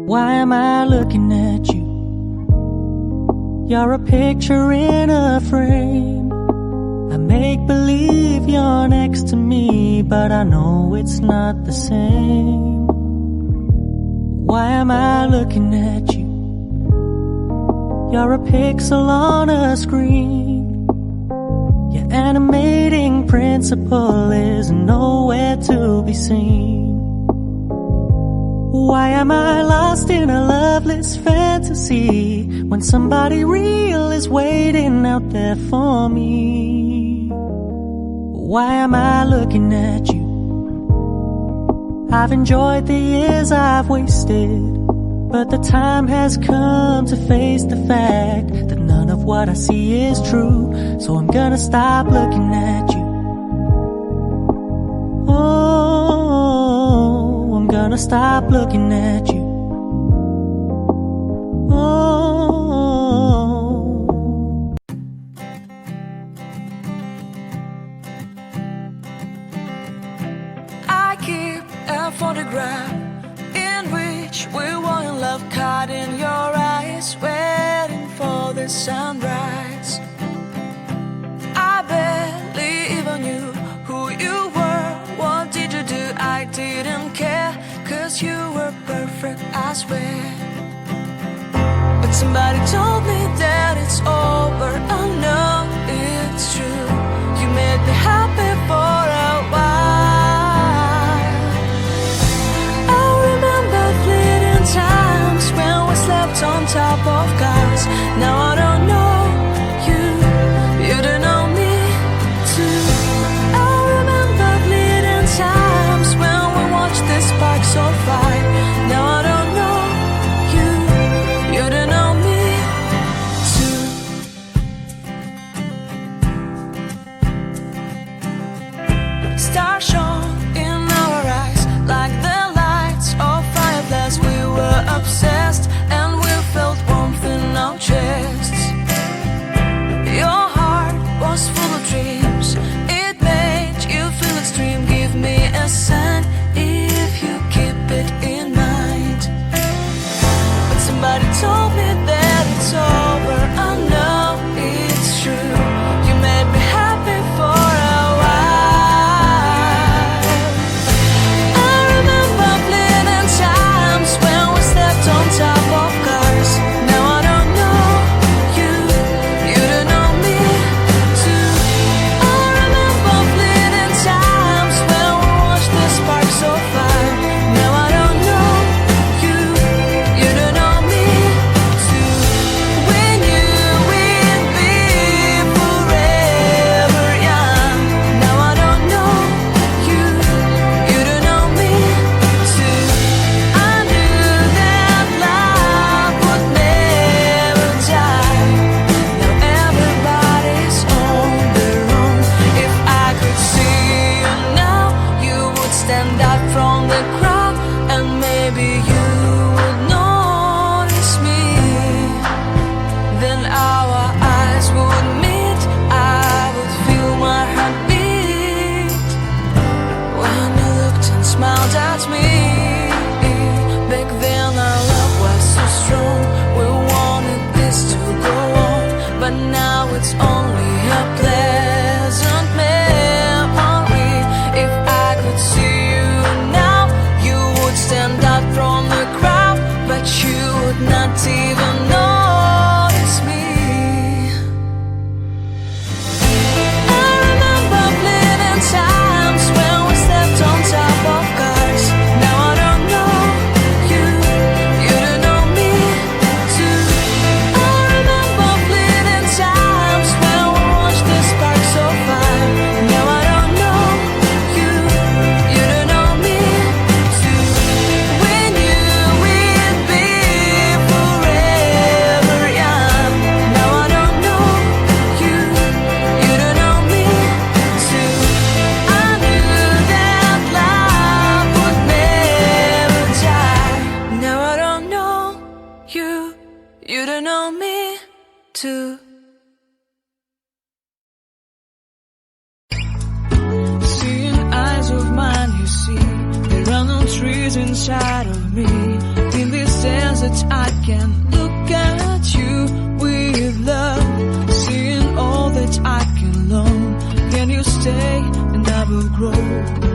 Why am I looking at you? You're a picture in a frame. I make believe you're next to me, but I know it's not the same. Why am I looking at you? You're a pixel on a screen. Your animating principle is nowhere to be seen. Why am I lost in a loveless fantasy when somebody real is waiting out there for me? Why am I looking at you? I've enjoyed the years I've wasted, but the time has come to face the fact that none of what I see is true. So I'm gonna stop looking at you. Oh, I'm gonna stop looking at you. Oh. I keep a photograph in which we were in love, caught in your eyes, waiting for the sunrise. I barely even knew who you were. What did you do? I didn't care, 'cause you were perfect, I swear. But somebody told me that it's over. I know it's true. You made me happy for a while. I remember fleeting times when we slept on top of cars. Now I don't know you, you don't know me too. I remember fleeting times when we watched the sparks so fire. Now I don't know you, you don't know me too. Stars shone in our eyes like the lights of fireflies. We were obsessed and we felt warmth in our chests. Your heart was full of dreams. It made you feel extreme. Give me a sign if you keep it in mind. But somebody told me that it's over. I know it's true. You made me happy for a while. I remember fleeting times when we slept on top of cars. Now I don't know you, you don't know me too. I remember fleeting times when we watched the sparks so fire. Now I don't know you, you don't know me too. We knew we'd be forever young. Now I don't know you, you don't know me too. I knew that love would never die. Now everybody's on their own. If I could see you now, you would stand out from the crowd, and maybe you would notice me. Then our eyes would meet. I would feel my heart beat when you looked and smiled at me. Back then our love was so strong. We wanted this to go on, but now it's only a pleasant memory. If I could see you now, you would stand out from the crowd, but you would not even notice me. I remember fleeting times when we slept on top of cars. Now I don't know you, you don't know me too. I remember fleeting times when we watched the sparks so fire. Now I don't know you, you don't know me too. We knew we'd be forever young. Now I don't know you, you don't know me too. I knew that love would never die. Now I don't know you, you don't know me too. Seeing inside of me. In this day that I can look at you with love, seeing all that I can learn. Can you stay and I will grow?